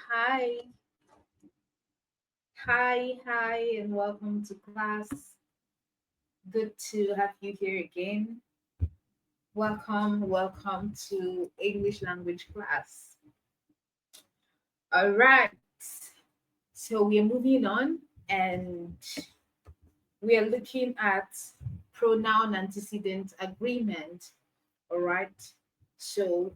Hi, hi, and welcome to class. Good to have you here again. Welcome to English language class. All right, so we are moving on and we are looking at pronoun antecedent agreement. All right, so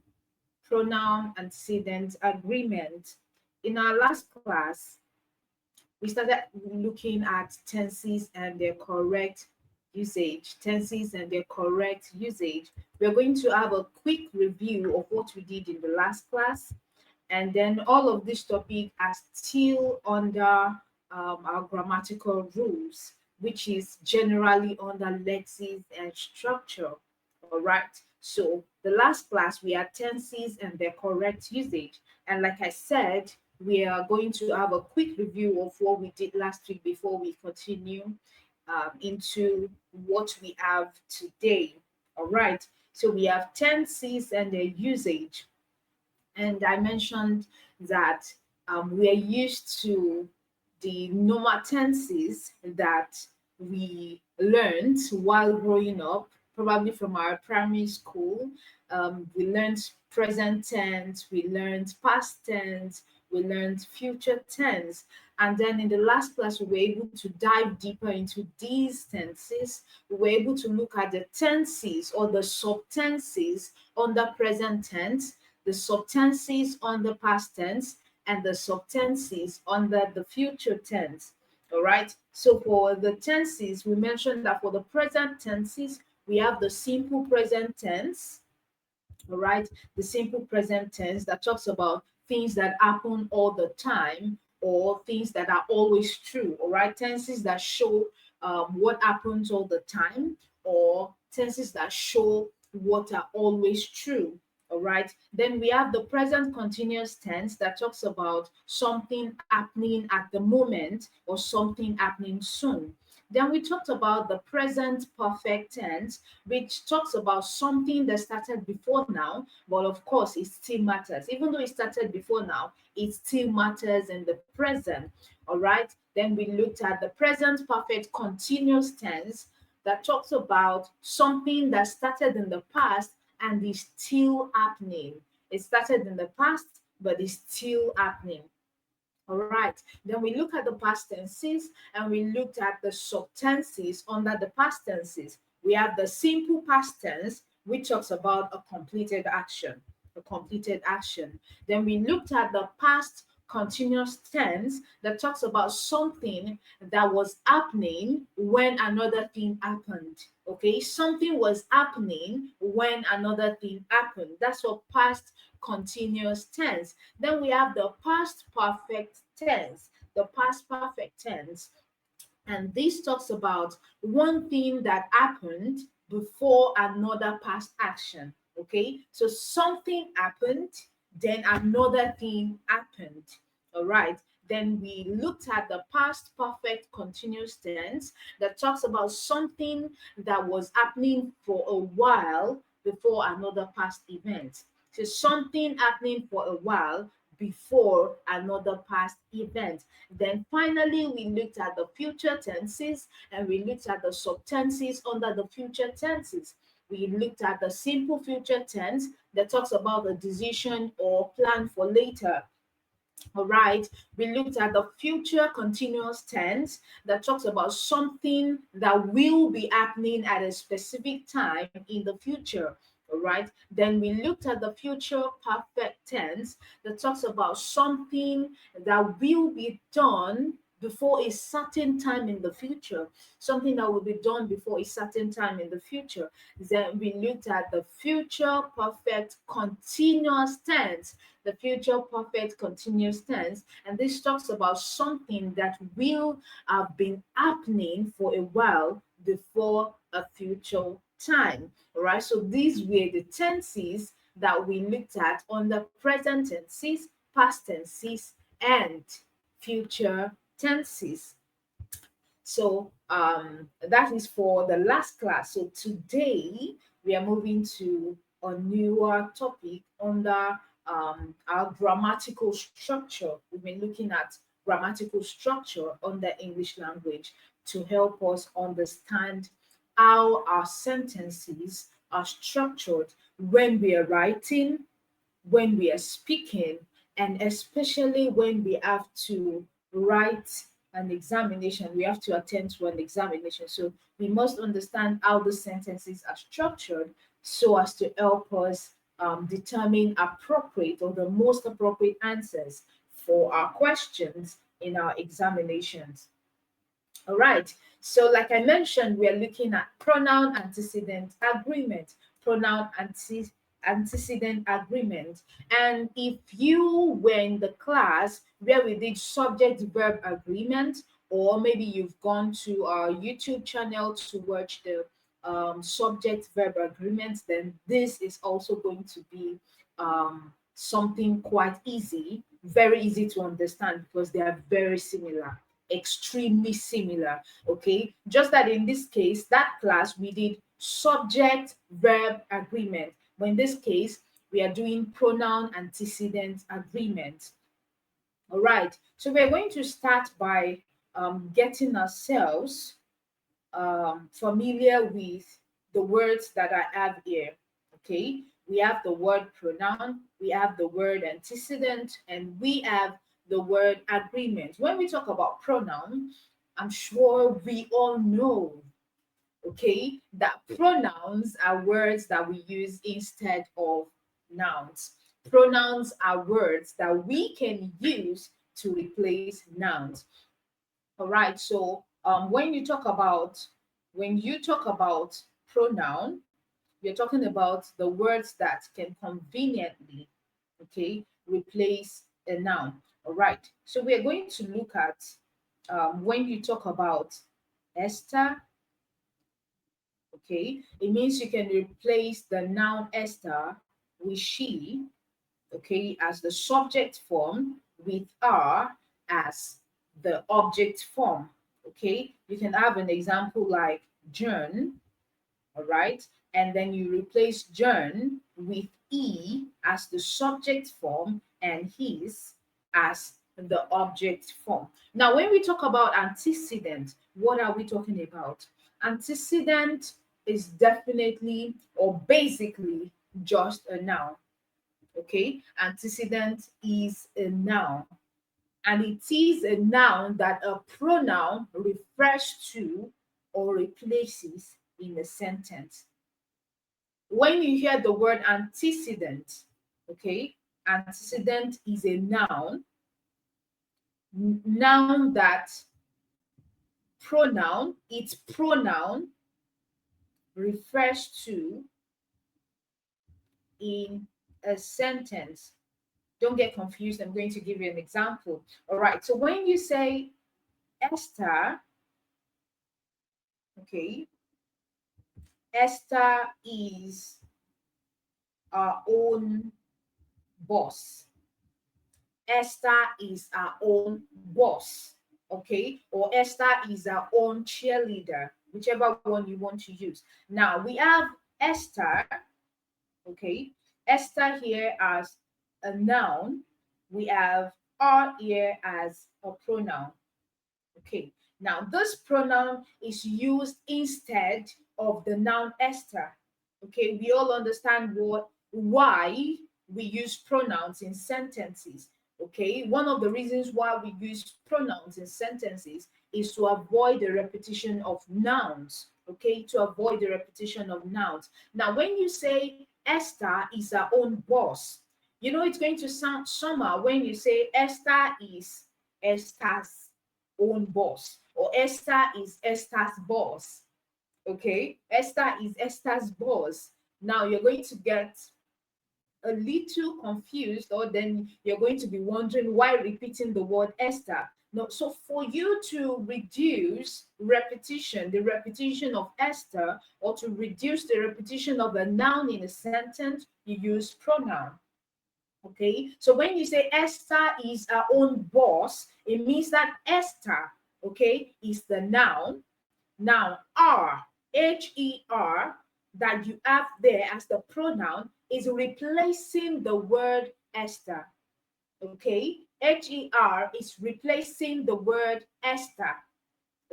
pronoun antecedent agreement. In our last class, we started looking at tenses and their correct usage. Tenses and their correct usage. We're going to have a quick review of what we did in the last class, and then all of this topic are still under our grammatical rules, which is generally under lexis and structure. All right. So the last class we had tenses and their correct usage, and like I said, we are going to have a quick review of what we did last week before we continue into what we have today. All right. So we have tenses and their usage, and I mentioned that we are used to the normal tenses that we learned while growing up, probably from our primary school. We learned present tense, we learned past tense, we learned future tense. And then in the last class, we were able to dive deeper into these tenses. We were able to look at the tenses or the subtenses under present tense, the subtenses on the past tense, and the subtenses under the future tense. All right. So for the tenses, we mentioned that for the present tenses, we have the simple present tense. All right. The simple present tense that talks about things that happen all the time or things that are always true. All right. Tenses that show what happens all the time, or tenses that show what are always true. All right. Then we have the present continuous tense that talks about something happening at the moment or something happening soon. Then we talked about the present perfect tense, which talks about something that started before now, but of course, it still matters. Even though it started before now, it still matters in the present. All right. Then we looked at the present perfect continuous tense that talks about something that started in the past and is still happening. It started in the past, but is still happening. All right. Then we look at the past tenses and we looked at the subtenses under the past tenses. We have the simple past tense, which talks about a completed action. A completed action. Then we looked at the past continuous tense that talks about something that was happening when another thing happened. Okay, something was happening when another thing happened. That's what past continuous tense. Then we have the past perfect tense, the past perfect tense. And this talks about one thing that happened before another past action. Okay, so something happened, then another thing happened. All right. Then we looked at the past perfect continuous tense that talks about something that was happening for a while before another past event. So something happening for a while before another past event. Then finally, we looked at the future tenses and we looked at the subtenses under the future tenses. We looked at the simple future tense that talks about the decision or plan for later. All right, we looked at the future continuous tense that talks about something that will be happening at a specific time in the future. All right, then we looked at the future perfect tense that talks about something that will be done before a certain time in the future, something that will be done before a certain time in the future. Then we looked at the future perfect continuous tense, the future perfect continuous tense. And this talks about something that will have been happening for a while before a future time. All right. So these were the tenses that we looked at on the present tenses, past tenses, and future tenses. So that is for the last class. So today we are moving to a newer topic under our grammatical structure. We've been looking at grammatical structure on the English language to help us understand how our sentences are structured when we are writing, when we are speaking, and especially when we have to write an examination, we have to attend to an examination. So we must understand how the sentences are structured so as to help us determine appropriate or the most appropriate answers for our questions in our examinations. All right. So, like I mentioned, we are looking at pronoun antecedent agreement, pronoun antecedent agreement. And if you were in the class where we did subject verb agreement, or maybe you've gone to our YouTube channel to watch the subject verb agreement, then this is also going to be something quite easy, very easy to understand because they are very similar, extremely similar. Okay, just that in this case, that class we did subject verb agreement, but in this case we are doing pronoun antecedent agreement. All right, so we're going to start by getting ourselves familiar with the words that I have here. Okay, we have the word pronoun, we have the word antecedent, and we have the word agreement. When we talk about pronoun, I'm sure we all know, okay, that pronouns are words that we use instead of nouns. Pronouns are words that we can use to replace nouns. All right. So when you talk about pronoun, you're talking about the words that can conveniently, okay, replace a noun. All right. So we are going to look at when you talk about Esther, okay, it means you can replace the noun Esther with she, okay, as the subject form, with are as the object form. Okay, you can have an example like John, all right, and then you replace John with e as the subject form and his as the object form. Now, when we talk about antecedent, what are we talking about? Antecedent is definitely or basically just a noun. Okay, antecedent is a noun, and it is a noun that a pronoun refers to or replaces in a sentence. When you hear the word antecedent, okay, antecedent is a noun, noun that pronoun, its pronoun refers to in a sentence. Don't get confused. I'm going to give you an example. All right. So when you say Esther, okay, Esther is our own boss. Esther is our own boss. Okay. Or Esther is our own cheerleader, whichever one you want to use. Now we have Esther, okay, Esther here as a noun. We have are here as a pronoun. Okay, now this pronoun is used instead of the noun Esther. Okay, we all understand why we use pronouns in sentences. Okay, one of the reasons why we use pronouns in sentences is to avoid the repetition of nouns. Okay, to avoid the repetition of nouns. Now, when you say Esther is her own boss, you know it's going to sound somehow when you say Esther is Esther's own boss, or Esther is Esther's boss. Okay, Esther is Esther's boss. Now you're going to get a little confused, or then you're going to be wondering why repeating the word Esther. No, so for you to reduce repetition, the repetition of Esther, or to reduce the repetition of a noun in a sentence, you use pronoun. Okay, so when you say Esther is her own boss, it means that Esther, okay, is the noun. Now, R, Her, that you have there as the pronoun is replacing the word Esther. Okay, her is replacing the word Esther.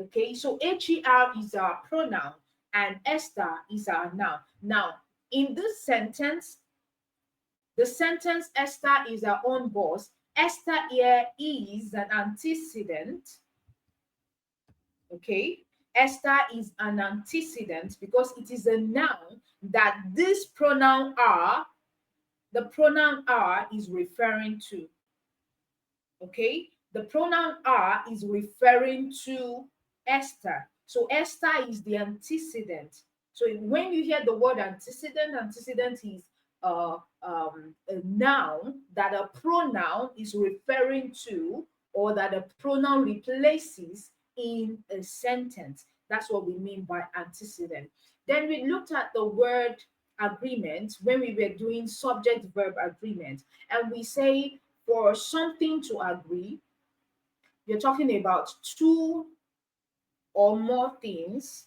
Okay, so her is our pronoun and Esther is our noun. Now, in this sentence, the sentence Esther is her own boss. Esther here is an antecedent. Okay, Esther is an antecedent because it is a noun that this pronoun are, the pronoun are is referring to. Okay, the pronoun are is referring to Esther. So Esther is the antecedent. So when you hear the word antecedent, antecedent is a noun that a pronoun is referring to or that a pronoun replaces in a sentence. That's what we mean by antecedent. Then we looked at the word agreement when we were doing subject verb agreement, and we say for something to agree, you're talking about two or more things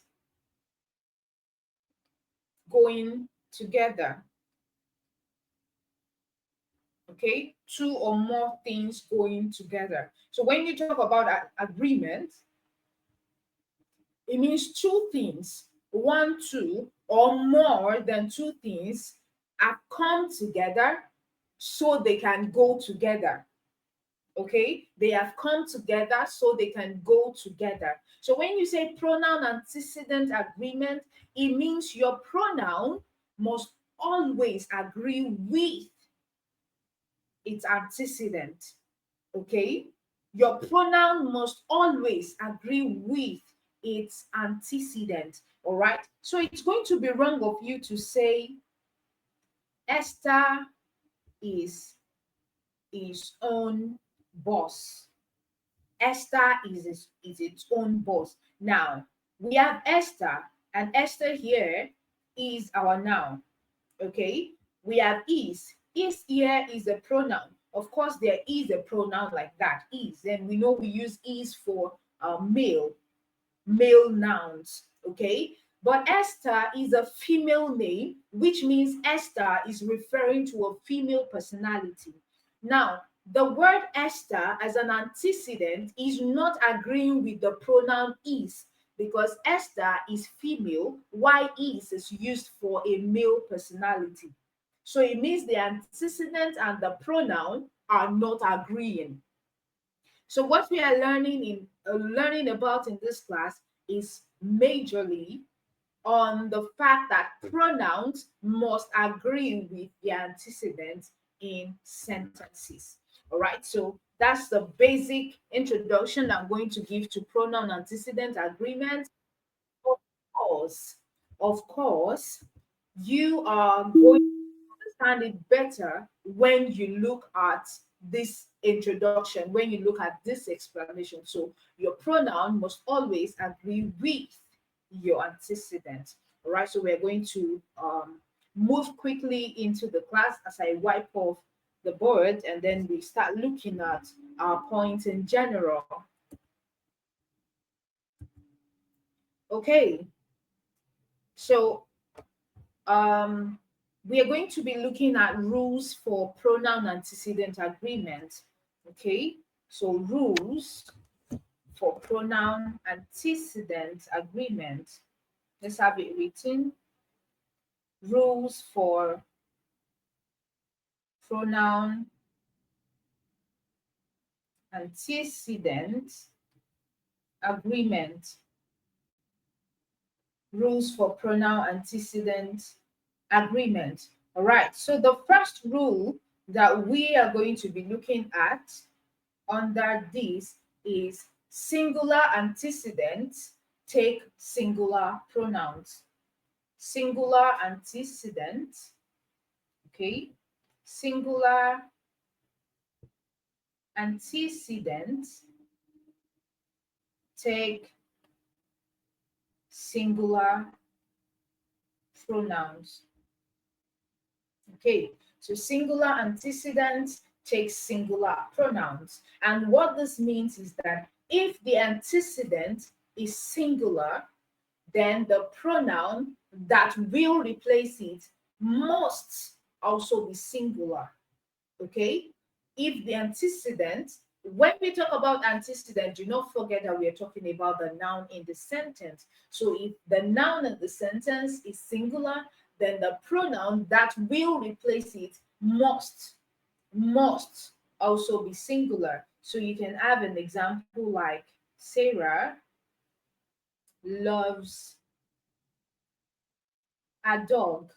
going together. Okay, two or more things going together. So when you talk about agreement, it means two things, one, two, or more than two things have come together so they can go together. Okay, they have come together so they can go together. So when you say pronoun antecedent agreement, it means your pronoun must always agree with its antecedent. Okay, your pronoun must always agree with its antecedent. All right, so it's going to be wrong of you to say Esther is his own boss. Esther is its own boss. Now, we have Esther, and Esther here is our noun. Okay, we have is. Is here is a pronoun. Of course, there is a pronoun like that, is. And we know we use is for male nouns. Okay, but Esther is a female name, which means Esther is referring to a female personality. Now, the word Esther as an antecedent is not agreeing with the pronoun is, because Esther is female, while is used for a male personality. So it means the antecedent and the pronoun are not agreeing. So what we are learning about in this class is majorly on the fact that pronouns must agree with the antecedent in sentences. All right, so that's the basic introduction I'm going to give to pronoun antecedent agreement. Of course, of course, you are going understand it better when you look at this introduction, when you look at this explanation. So your pronoun must always agree with your antecedent. All right, so we're going to move quickly into the class as I wipe off the board and then we start looking at our points in general. Okay, so um, we are going to be looking at rules for pronoun antecedent agreement. Okay, so rules for pronoun antecedent agreement. Let's have it written. Rules for pronoun antecedent agreement. Rules for pronoun antecedent agreement. All right, so the first rule that we are going to be looking at under this is singular antecedents take singular pronouns. Singular antecedent, okay? Singular antecedent take singular pronouns. Okay, so singular antecedents take singular pronouns. And what this means is that if the antecedent is singular, then the pronoun that will replace it must also be singular. Okay? If the antecedent, when we talk about antecedent, do not forget that we are talking about the noun in the sentence. So if the noun in the sentence is singular, then the pronoun that will replace it must also be singular. So you can have an example like Sarah loves a dog.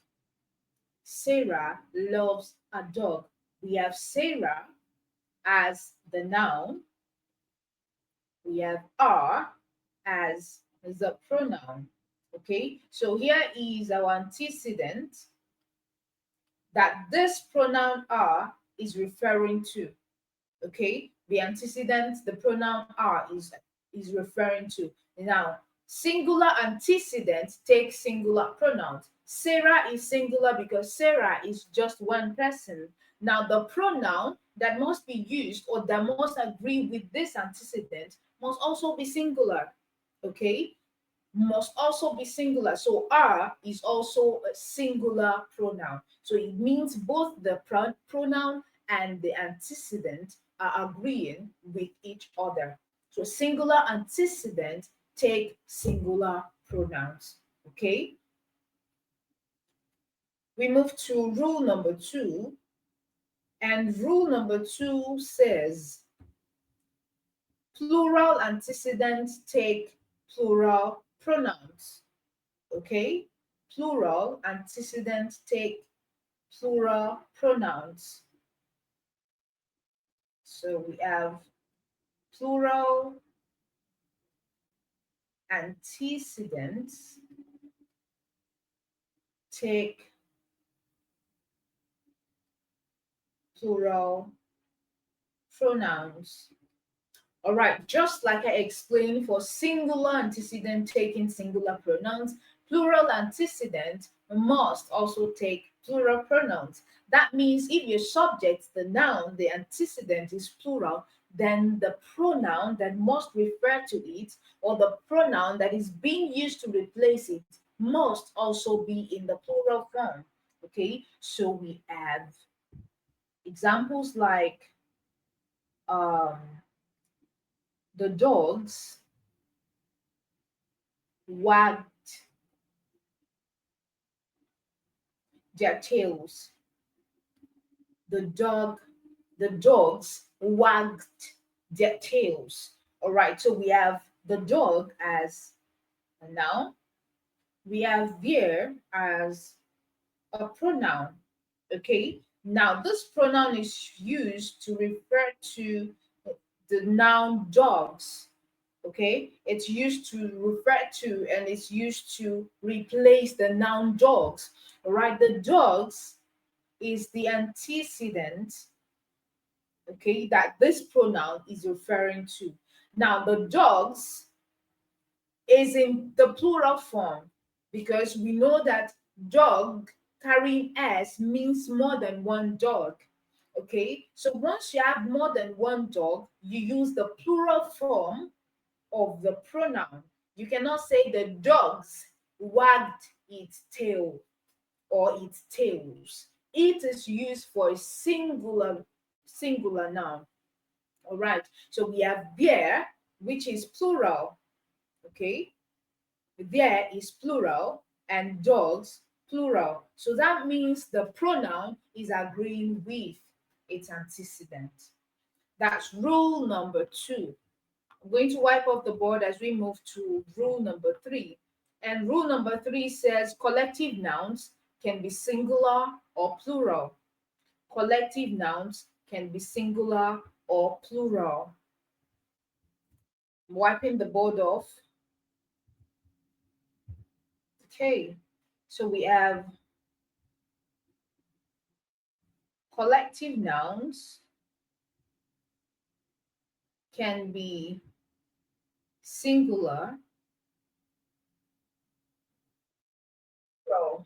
Sarah loves a dog. We have Sarah as the noun, we have are as the pronoun. Okay, so here is our antecedent that this pronoun are is referring to. Okay, the antecedent, the pronoun are is referring to. Now, singular antecedent takes singular pronouns. Sarah is singular because Sarah is just one person. Now, the pronoun that must be used or that must agree with this antecedent must also be singular. Okay, must also be singular. So are is also a singular pronoun. So it means both the pronoun and the antecedent are agreeing with each other. So singular antecedent take singular pronouns. Okay. We move to rule number 2. And rule number 2 says plural antecedents take plural pronouns. Okay, plural antecedents take plural pronouns. So we have plural antecedents take plural pronouns. All right, just like I explained for singular antecedent taking singular pronouns, plural antecedent must also take plural pronouns. That means if your subject, the noun, the antecedent is plural, then the pronoun that must refer to it or the pronoun that is being used to replace it must also be in the plural form. Okay, so we have examples like um, the dogs wagged their tails. The dog, the dogs wagged their tails. All right, so we have the dog as a noun. We have there as a pronoun. Okay, now this pronoun is used to refer to the noun dogs. Okay, it's used to refer to and it's used to replace the noun dogs. All right, the dogs is the antecedent, okay, that this pronoun is referring to. Now, the dogs is in the plural form because we know that dog carrying s means more than one dog. Okay, so once you have more than one dog, you use the plural form of the pronoun. You cannot say the dogs wagged its tail or its tails. It is used for a singular noun. All right. So we have bear, which is plural. Okay. There is plural and dogs plural. So that means the pronoun is agreeing with its antecedent. That's rule number 2. I'm going to wipe off the board as we move to rule number 3. And rule number 3 says collective nouns can be singular or plural. Collective nouns can be singular or plural. I'm wiping the board off. Okay, so we have collective nouns can be singular. So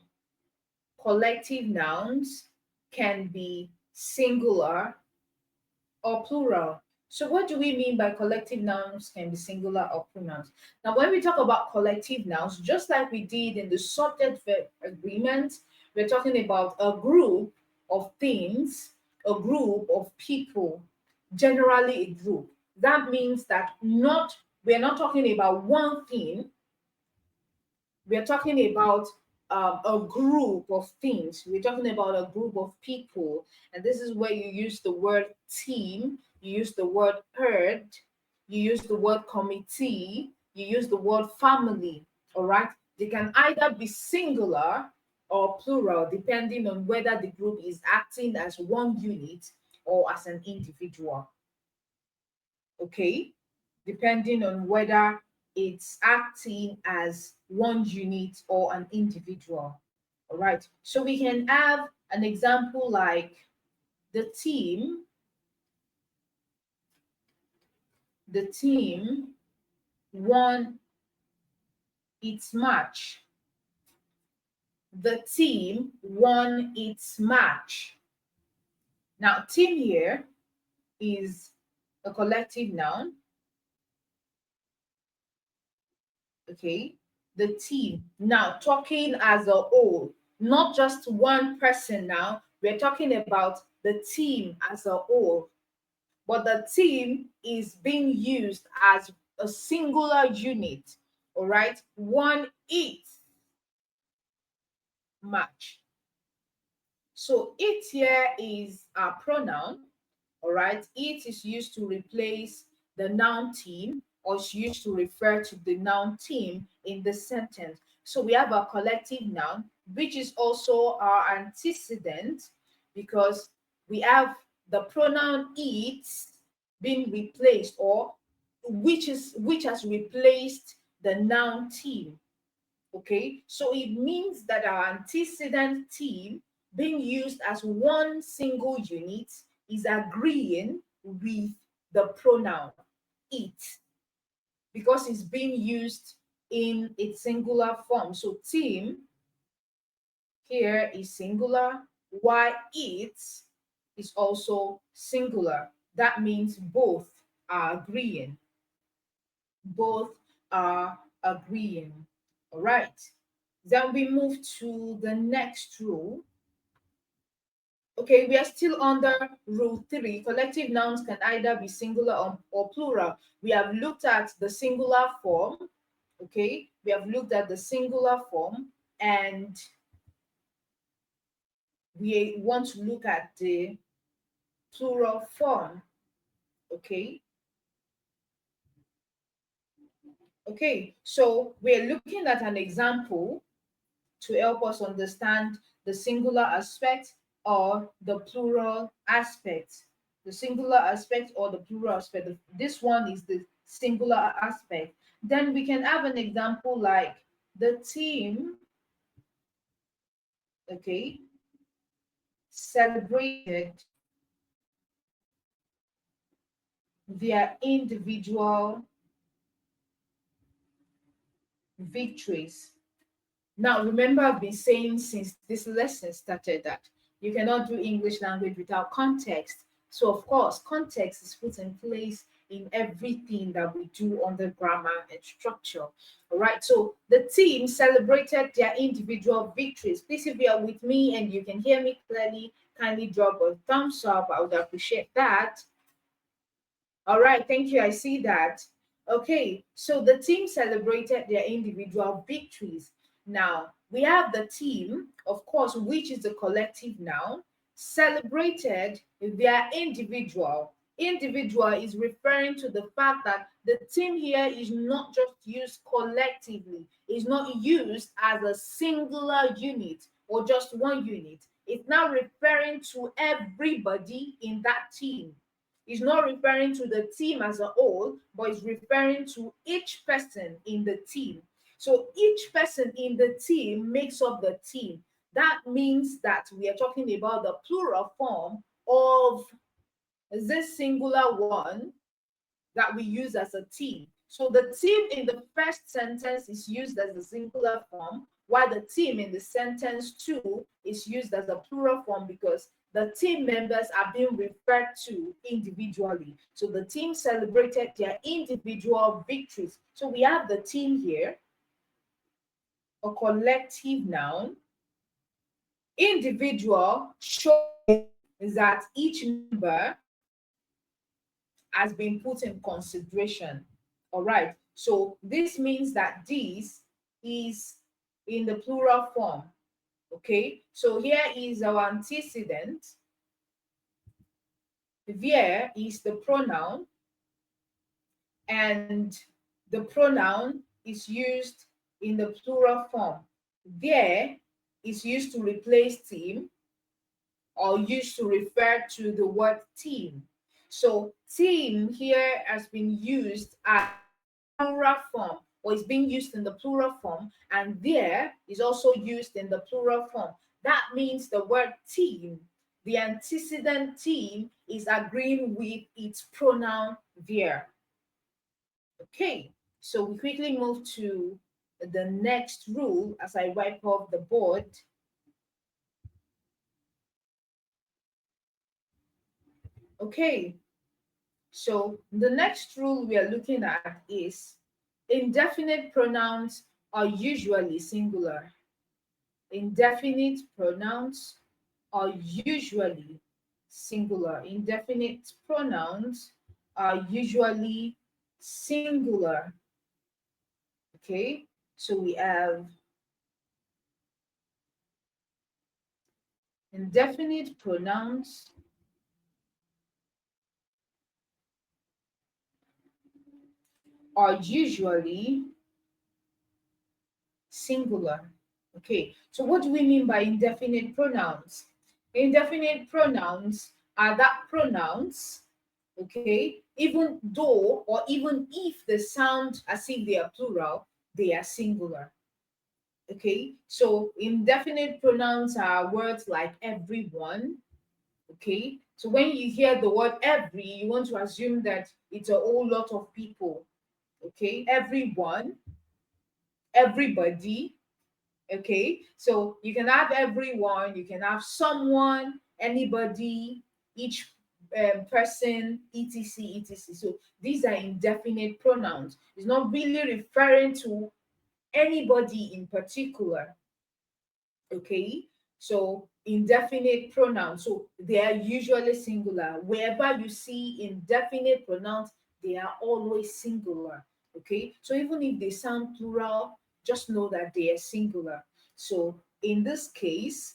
collective nouns can be singular or plural. So what do we mean by collective nouns can be singular or pronouns? Now, when we talk about collective nouns, just like we did in the subject verb agreement, we're talking about a group of things a group of people, generally a group. That means that we're not talking about one thing, we're talking about a group of things. We're talking about a group of people. And this is where you use the word team, you use the word herd, you use the word committee, you use the word family. All right. They can either be singular or plural, depending on whether the group is acting as one unit or as an individual. Okay, depending on whether it's acting as one unit or an individual. All right, so we can have an example like the team, the team won its match. The team won its match. Now, team here is a collective noun. Okay, the team. Now, talking as a whole, not just one person now, we're talking about the team as a whole, but the team is being used as a singular unit. All right, one it match. So it here is a pronoun. All right, it is used to replace the noun team, or it's used to refer to the noun team in the sentence. So we have a collective noun, which is also our antecedent, because we have the pronoun it being replaced, or which has replaced the noun team. Okay, so it means that our antecedent team being used as one single unit is agreeing with the pronoun it, because it's being used in its singular form. So team here is singular, while it is also singular. That means both are agreeing. Both are agreeing. All right. Then we move to the next rule. Okay, we are still under rule 3. Collective nouns can either be singular or plural. We have looked at the singular form. Okay, we have looked at the singular form, and we want to look at the plural form. Okay. Okay, so we're looking at an example to help us understand the singular aspect or the plural aspect. The singular aspect or the plural aspect. This one is the singular aspect. Then we can have an example like the team, okay, celebrated their individual victories. Now, remember, I've been saying since this lesson started that you cannot do English language without context. So, of course, context is put in place in everything that we do under grammar and structure. All right. So, the team celebrated their individual victories. Please, if you are with me and you can hear me clearly, kindly drop a thumbs up. I would appreciate that. All right, thank you. I see that. Okay, so the team celebrated their individual victories. Now, we have the team, of course, which is the collective noun, celebrated their individual. Individual is referring to the fact that the team here is not just used collectively, it's not used as a singular unit or just one unit. It's now referring to everybody in that team. Is not referring to the team as a whole, but is referring to each person in the team. So each person in the team makes up the team. That means that we are talking about the plural form of this singular one that we use as a team. So the team in the first sentence is used as a singular form, while the team in the sentence 2 is used as a plural form because the team members are being referred to individually. So the team celebrated their individual victories. So we have the team here, a collective noun, individual show is that each member has been put in consideration. All right. So this means that this is in the plural form. Okay. So here is our antecedent. There is the pronoun, and the pronoun is used in the plural form. There is used to replace team or used to refer to the word team. So team here has been used as plural form, or is being used in the plural form, and there is also used in the plural form. That means the word team, the antecedent team, is agreeing with its pronoun there. Okay, so we quickly move to the next rule as I wipe off the board. Okay, so the next rule we are looking at is indefinite pronouns are usually singular. Indefinite pronouns are usually singular. Indefinite pronouns are usually singular. Okay, so we have indefinite pronouns are usually singular. Okay, so what do we mean by indefinite pronouns? Indefinite pronouns are that pronouns, okay, even though or even if they sound as if they are plural, they are singular. Okay, so indefinite pronouns are words like everyone. Okay, so when you hear the word every, you want to assume that it's a whole lot of people. Okay, everyone, everybody. Okay, so you can have everyone, you can have someone, anybody, each person, etc, etc. So these are indefinite pronouns. It's not really referring to anybody in particular. Okay, so indefinite pronouns, so they are usually singular. Wherever you see indefinite pronouns, they are always singular. Okay, so even if they sound plural, just know that they are singular. So in this case,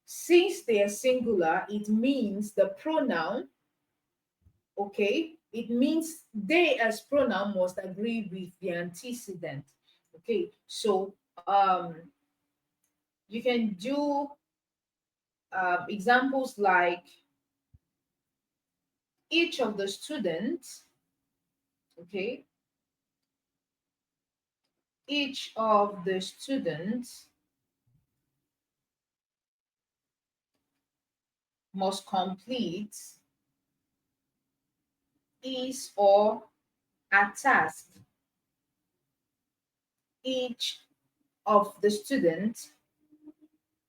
since they are singular, it means the pronoun, okay, it means they as pronoun must agree with the antecedent. Okay, so you can do examples like each of the students, okay, each of the students must complete his or a task. Each of the students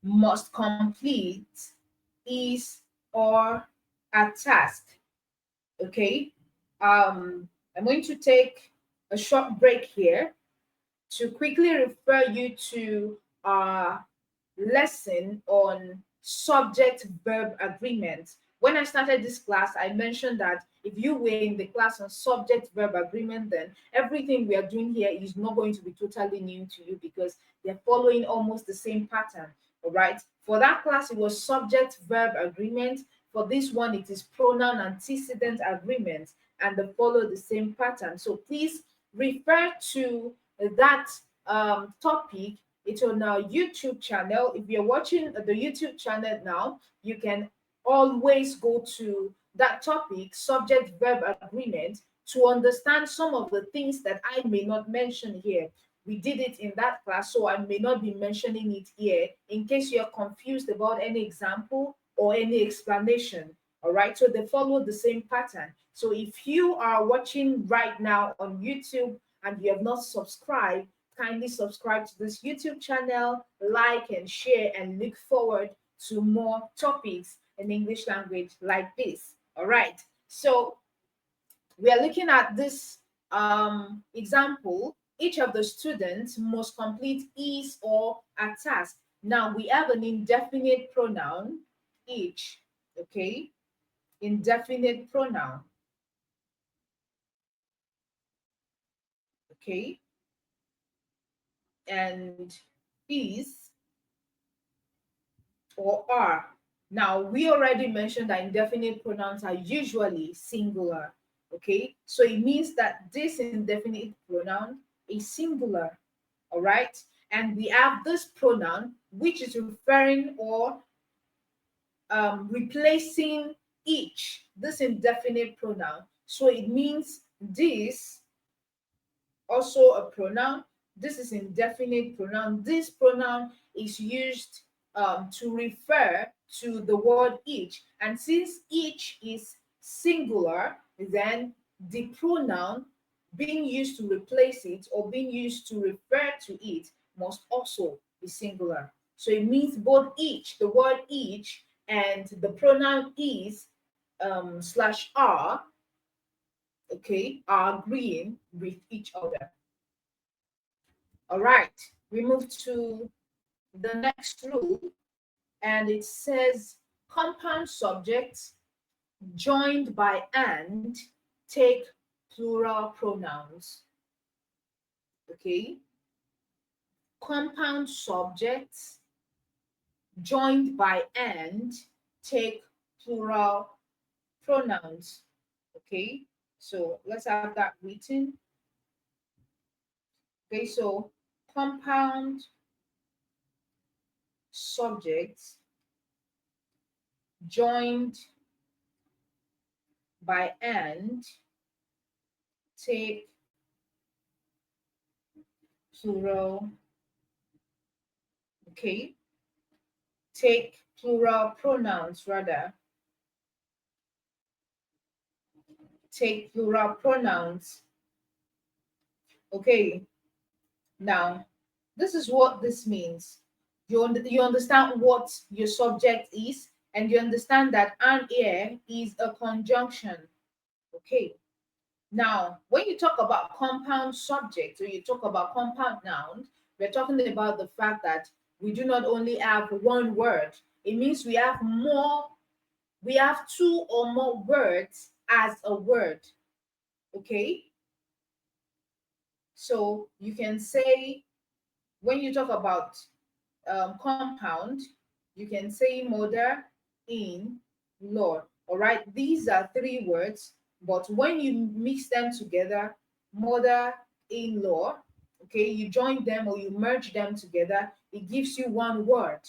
must complete his or a task. Okay. I'm going to take a short break here to quickly refer you to our lesson on subject verb agreement. When I started this class, I mentioned that if you were in the class on subject verb agreement, then everything we are doing here is not going to be totally new to you because they're following almost the same pattern. All right. For that class, it was subject verb agreement. For this one, it is pronoun antecedent agreement, and they follow the same pattern. So please refer to that topic. It's on our YouTube channel. If you're watching the YouTube channel now, you can always go to that topic, subject verb agreement, to understand some of the things that I may not mention here. We did it in that class, so I may not be mentioning it here in case you're confused about any example or any explanation. All right, so they follow the same pattern. So if you are watching right now on YouTube and you have not subscribed, kindly subscribe to this YouTube channel, like and share, and look forward to more topics in English language like this. All right. So we are looking at this example. Each of the students must complete his or a task. Now we have an indefinite pronoun, each. Okay, indefinite pronoun. Okay, and is or are. Now, we already mentioned that indefinite pronouns are usually singular. Okay, so it means that this indefinite pronoun is singular. All right, and we have this pronoun which is referring or replacing each, this indefinite pronoun. So it means this also a pronoun. This is indefinite pronoun. This pronoun is used to refer to the word each. And since each is singular, then the pronoun being used to replace it or being used to refer to it must also be singular. So it means both each, the word each, and the pronoun is slash are, okay, are agreeing with each other. All right, we move to the next rule, and it says compound subjects joined by and take plural pronouns. Okay, compound subjects joined by and take plural pronouns. Okay, so let's have that written. Okay, so compound subjects joined by and take plural, okay, take plural pronouns rather, take plural pronouns. Okay, now this is what this means. You understand what your subject is, and you understand that an here is a conjunction. Okay, now when you talk about compound subject or you talk about compound nouns, we're talking about the fact that we do not only have one word. It means we have more, we have two or more words as a word. Okay, so you can say, when you talk about compound, you can say mother, in, law. All right, these are three words, but when you mix them together, mother, in, law, okay, you join them or you merge them together, it gives you one word.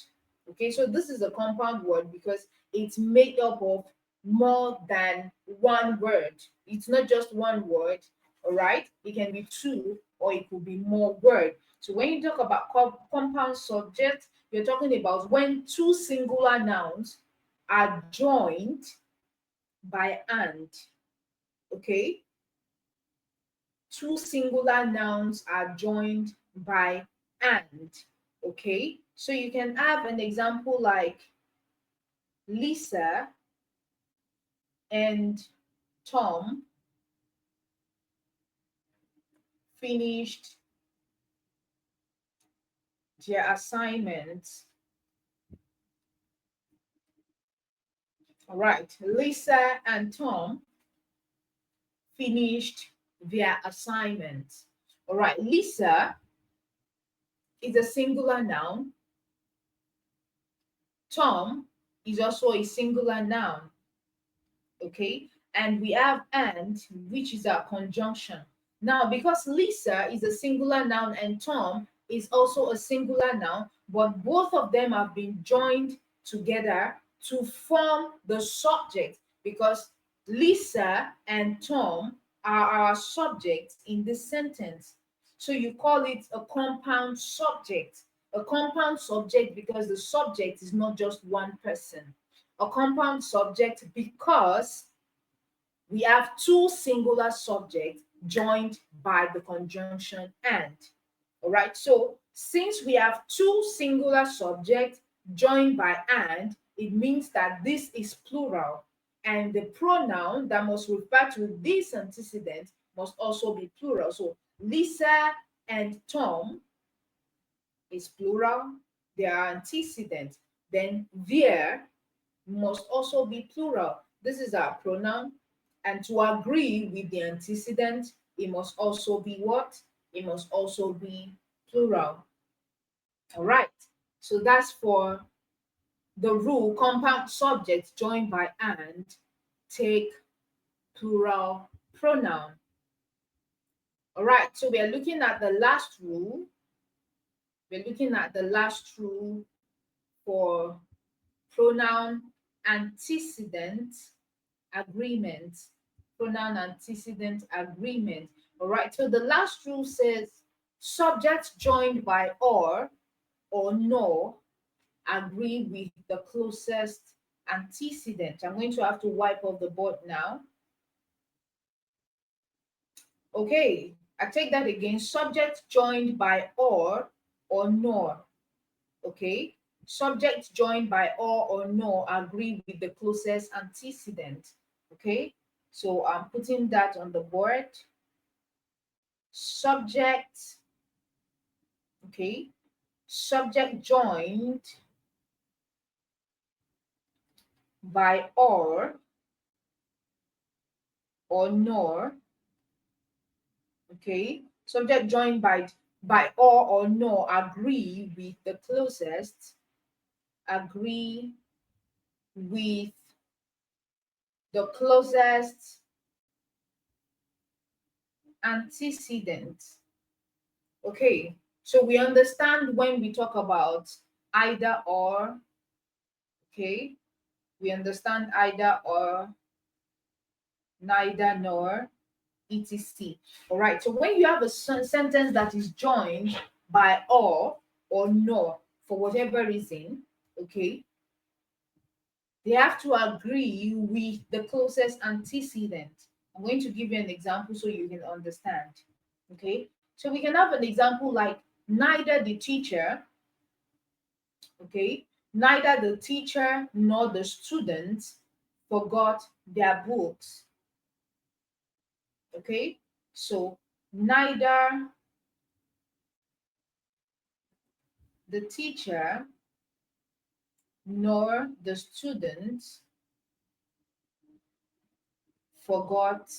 Okay, so this is a compound word because it's made up of more than one word. It's not just one word, all right? It can be two or it could be more words. So when you talk about compound subject, you're talking about when two singular nouns are joined by and. Okay? Two singular nouns are joined by and. Okay? So you can have an example like Lisa and Tom finished their assignments. All right. Lisa and Tom finished their assignments. All right. Lisa is a singular noun. Tom is also a singular noun. Okay, and we have and, which is our conjunction. Now because Lisa is a singular noun and Tom is also a singular noun, but both of them have been joined together to form the subject, because Lisa and Tom are our subjects in this sentence. So you call it a compound subject. A compound subject because the subject is not just one person. A compound subject because we have two singular subjects joined by the conjunction and. All right, so since we have two singular subjects joined by and, it means that this is plural, and the pronoun that must refer to this antecedent must also be plural. So Lisa and Tom is plural, they are antecedent. Then their must also be plural. This is our pronoun. And to agree with the antecedent, it must also be what? It must also be plural. All right. So that's for the rule compound subjects joined by and take plural pronoun. All right. So we are looking at the last rule. We're looking at the last rule for pronoun antecedent agreement. Pronoun antecedent agreement. All right. So the last rule says subjects joined by or nor agree with the closest antecedent. I'm going to have to wipe off the board now. Okay, I take that again. Subject joined by or nor. Okay, subject joined by or nor agree with the closest antecedent. Okay, so I'm putting that on the board. Subject, okay, subject joined by or nor, okay, subject joined by or nor agree with the closest, agree with the closest antecedent. Okay, so we understand when we talk about either or, okay, we understand either or, neither nor, etc. All right, so when you have a sentence that is joined by or nor for whatever reason, okay, they have to agree with the closest antecedent. I'm going to give you an example so you can understand. Okay, so we can have an example like neither the teacher, okay, neither the teacher nor the student forgot their books. Okay, so neither the teacher nor the student forgot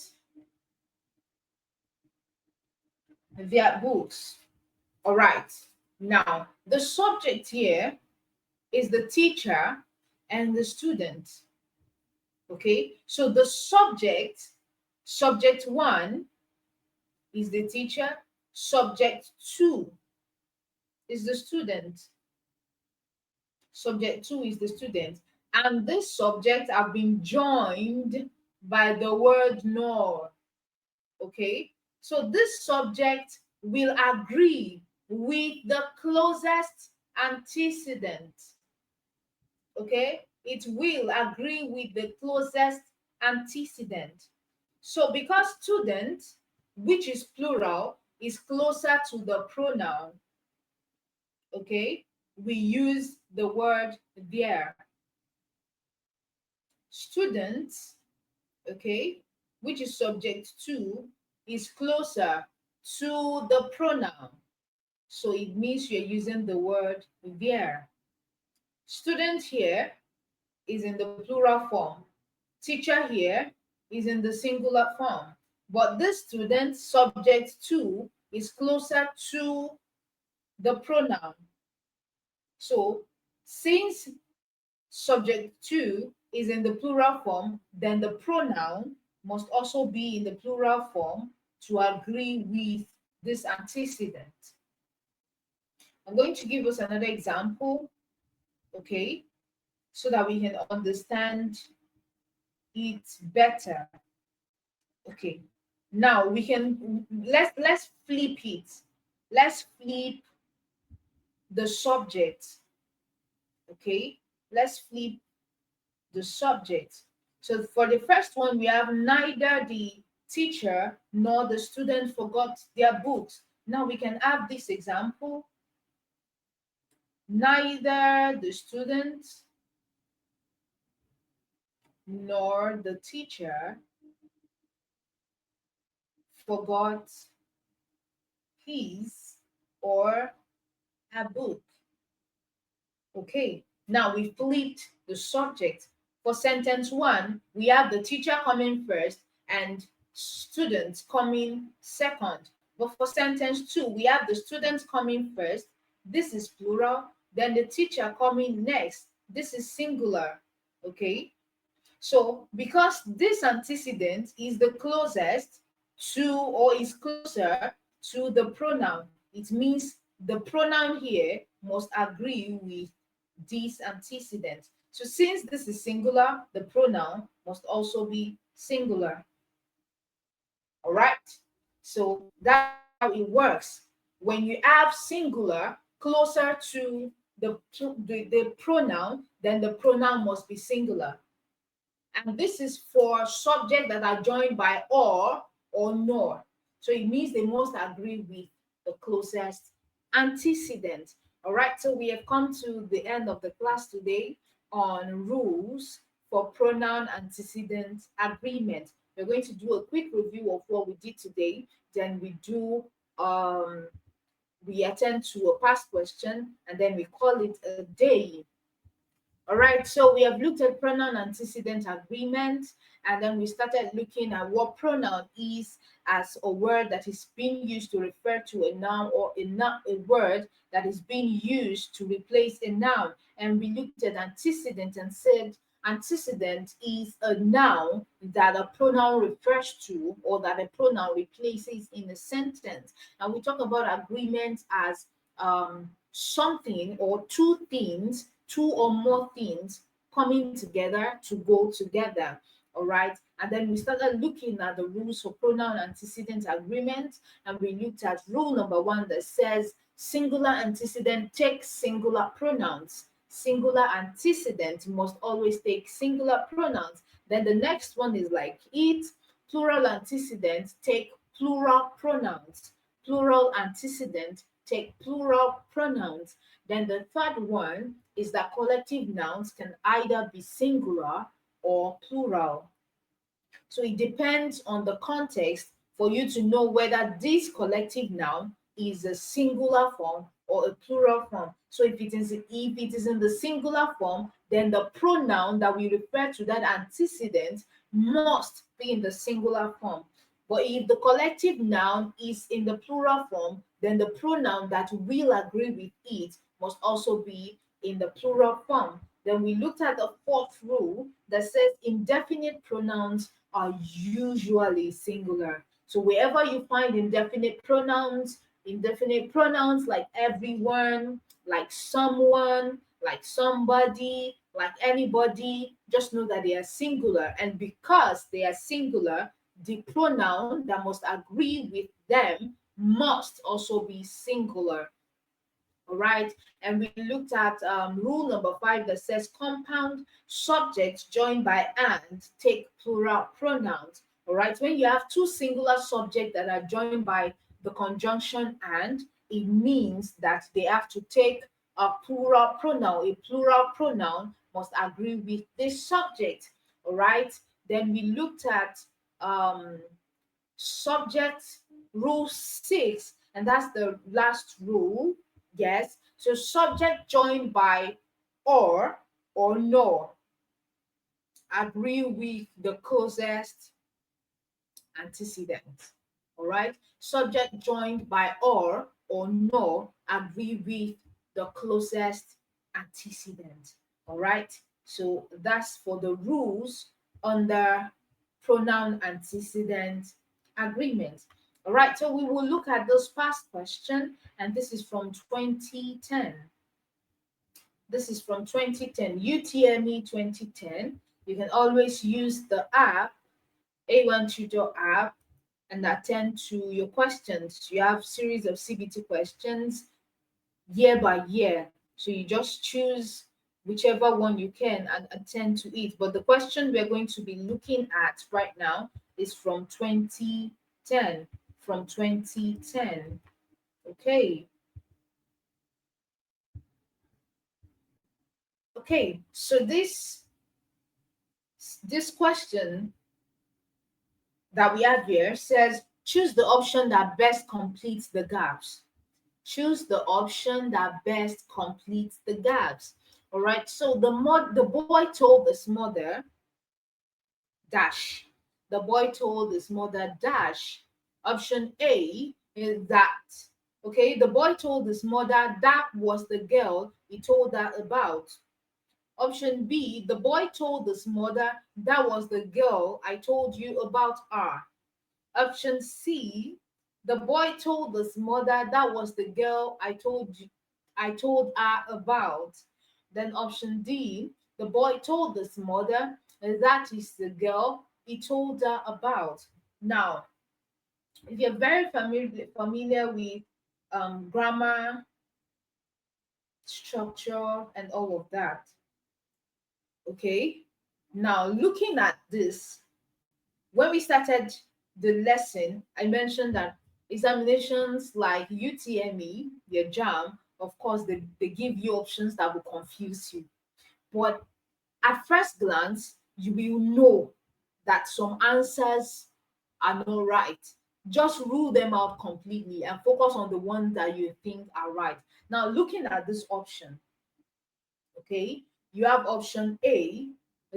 their books. All right. Now, the subject here is the teacher and the student. Okay. So the subject one is the teacher, subject two is the student. Subject two is the student. And this subject have been joined by the word nor. Okay, so this subject will agree with the closest antecedent. Okay, it will agree with the closest antecedent. So because student, which is plural, is closer to the pronoun, okay, we use the word their. Student, okay, which is subject to, is closer to the pronoun. So it means you're using the word their. Student here is in the plural form. Teacher here is in the singular form. But this student, subject to, is closer to the pronoun. So since subject to is in the plural form, then the pronoun must also be in the plural form to agree with this antecedent. I'm going to give us another example, okay, so that we can understand it better. Okay, now we can let's flip it. Let's flip the subject. Okay, let's flip the subject. So for the first one, we have neither the teacher nor the student forgot their books. Now we can have this example. Neither the student nor the teacher forgot his or her book. Okay, now we flipped the subject. For sentence one, we have the teacher coming first and students coming second. But for sentence two, we have the students coming first. This is plural. Then the teacher coming next. This is singular. Okay. So because this antecedent is the closest to or is closer to the pronoun, it means the pronoun here must agree with this antecedent. So since this is singular, the pronoun must also be singular. All right. So that's how it works. When you have singular closer to the pronoun, then the pronoun must be singular. And this is for subjects that are joined by or nor. So it means they must agree with the closest antecedent. All right, so we have come to the end of the class today on rules for pronoun antecedent agreement. We're going to do a quick review of what we did today. Then we attend to a past question, and then we call it a day. All right, so we have looked at pronoun antecedent agreement, and then we started looking at what pronoun is as a word that is being used to refer to a noun, or a word that is being used to replace a noun. And we looked at antecedent and said antecedent is a noun that a pronoun refers to or that a pronoun replaces in a sentence. And we talk about agreement as something or two things, two or more things coming together to go together. All right. And then we started looking at the rules for pronoun antecedent agreement. And we looked at rule number one that says singular antecedent takes singular pronouns. Singular antecedent must always take singular pronouns. Then the next one is like it. Plural antecedent take plural pronouns. Plural antecedent take plural pronouns. Then the third one is that collective nouns can either be singular or plural. So it depends on the context for you to know whether this collective noun is a singular form or a plural form. So if it is in the singular form, then the pronoun that we refer to that antecedent must be in the singular form. But if the collective noun is in the plural form, then the pronoun that will agree with it must also be in the plural form. Then we looked at the fourth rule that says indefinite pronouns are usually singular. So wherever you find indefinite pronouns like everyone, like someone, like somebody, like anybody, just know that they are singular. And because they are singular, the pronoun that must agree with them must also be singular. All right. And we looked at rule number five that says compound subjects joined by and take plural pronouns. All right. When you have two singular subjects that are joined by the conjunction and, it means that they have to take a plural pronoun. A plural pronoun must agree with this subject. All right. Then we looked at subject rule six, and that's the last rule. Yes. So subject joined by or no agree with the closest antecedent. All right. Subject joined by or no agree with the closest antecedent. All right. So that's for the rules under pronoun antecedent agreement. All right. So we will look at this past question, and this is from 2010. This is from 2010, UTME 2010. You can always use the app, A1 Tutor app, and attend to your questions. You have series of CBT questions year by year. So you just choose whichever one you can and attend to it. But the question we're going to be looking at right now is from 2010. From 2010. Okay. Okay, so this question that we have here says choose the option that best completes the gaps. Choose the option that best completes the gaps. All right. So the boy told his mother dash. The boy told his mother dash. Option A is that. Okay, the boy told his mother that was the girl he told her about. Option B, the boy told his mother that was the girl I told you about her. Option C, the boy told his mother that was the girl I told her about. Then option D, the boy told his mother that is the girl he told her about. Now, if you're very familiar with grammar, structure, and all of that, okay. Now, looking at this, when we started the lesson, I mentioned that examinations like UTME, your JAMB, of course, they give you options that will confuse you. But at first glance, you will know that some answers are not right. Just rule them out completely and focus on the ones that you think are right. Now, looking at this option, okay, you have option A,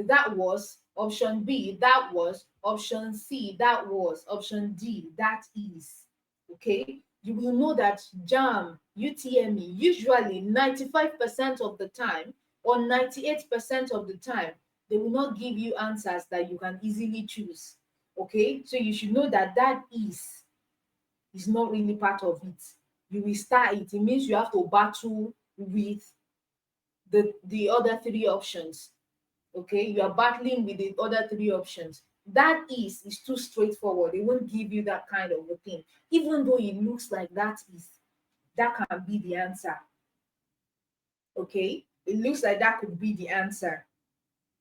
that was, option B, that was, option C, that was, option D, that is. Okay, you will know that JAM, UTME, usually 95% of the time or 98% of the time, they will not give you answers that you can easily choose. Okay, so you should know that that is not really part of it. You will start it. It means you have to battle with the other three options. Okay, you are battling with the other three options. That is too straightforward. They won't give you that kind of a thing, even though it looks like that can be the answer. Okay, it looks like that could be the answer,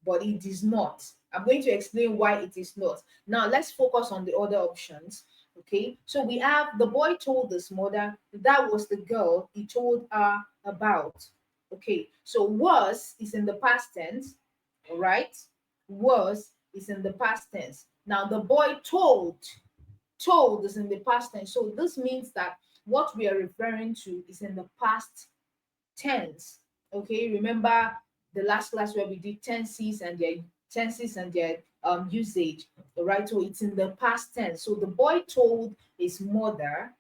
but it is not. I'm going to explain why it is not. Now let's focus on the other options. Okay, so we have the boy told his mother that was the girl he told her about. Okay, so was is in the past tense. All right, was is in the past tense. Now the boy told is in the past tense. So this means that what we are referring to is in the past tense. Okay, remember the last class where we did tenses and their usage. All right, so it's in the past tense. So the boy told his mother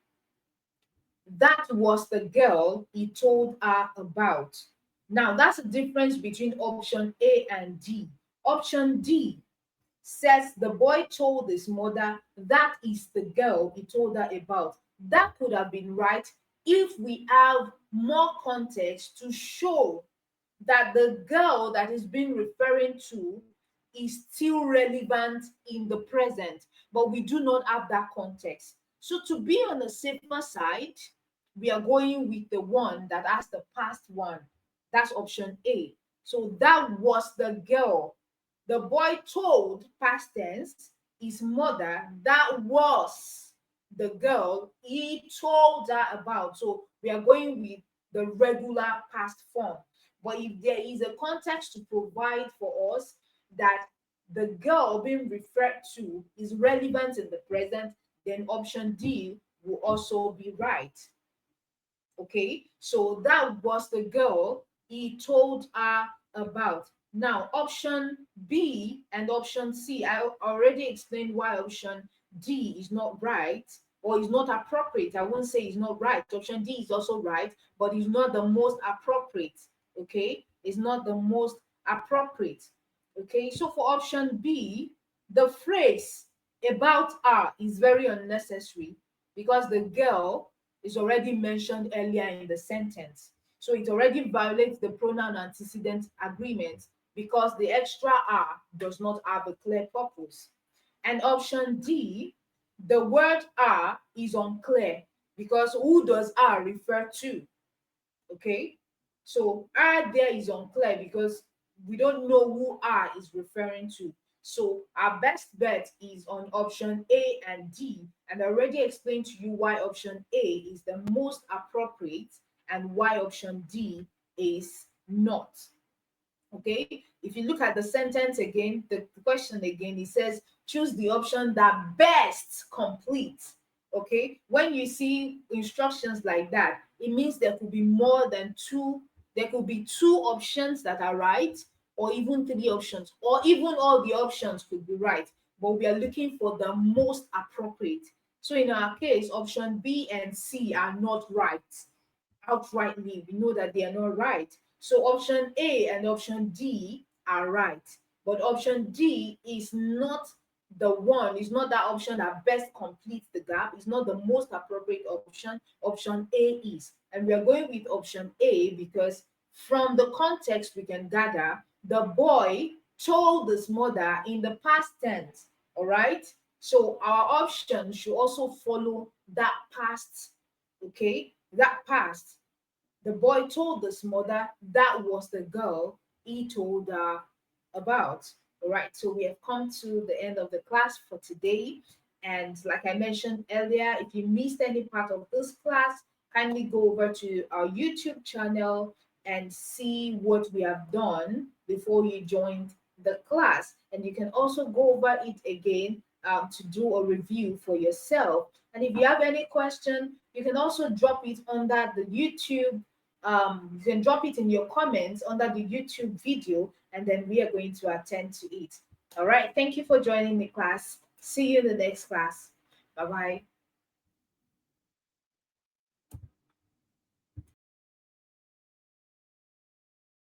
that was the girl he told her about. Now that's the difference between option A and D. Option D says the boy told his mother that is the girl he told her about. That could have been right if we have more context to show that the girl that is being referring to is still relevant in the present, but we do not have that context. So to be on the safer side, we are going with the one that has the past one. That's option A. So that was the girl. The boy told, past tense, his mother that was the girl he told her about. So we are going with the regular past form. But if there is a context to provide for us that the girl being referred to is relevant in the present, then option D will also be right. Okay, so that was the girl he told her about. Now, option B and option C, I already explained why option D is not right or is not appropriate. I won't say it's not right. Option D is also right, but it's not the most appropriate. Okay, it's not the most appropriate. Okay, so for option B, the phrase about her is very unnecessary because the girl is already mentioned earlier in the sentence. So it already violates the pronoun antecedent agreement because the extra R does not have a clear purpose. And option D, the word R is unclear because who does R refer to? Okay, so R there is unclear because we don't know who R is referring to. So our best bet is on option A and D, and I already explained to you why option A is the most appropriate and why option D is not. Okay, if you look at the sentence again, the question again, it says choose the option that best completes. Okay, when you see instructions like that, it means there could be more than two There could be two options that are right, or even three options, or even all the options could be right, but we are looking for the most appropriate. So in our case, option B and C are not right outrightly. We know that they are not right. So option A and option D are right. But option D is not the one, is not that option that best completes the gap, it's not the most appropriate option. Option A is. And we are going with option A because from the context we can gather the boy told his mother in the past tense. All right. So our option should also follow that past. Okay. That past. The boy told his mother that was the girl he told her about. All right, so we have come to the end of the class for today. And like I mentioned earlier, if you missed any part of this class, kindly go over to our YouTube channel and see what we have done before you joined the class. And you can also go over it again to do a review for yourself. And if you have any question, you can also drop it under the YouTube. You can drop it in your comments under the YouTube video, and then we are going to attend to it. All right. Thank you for joining the class. See you in the next class. Bye bye.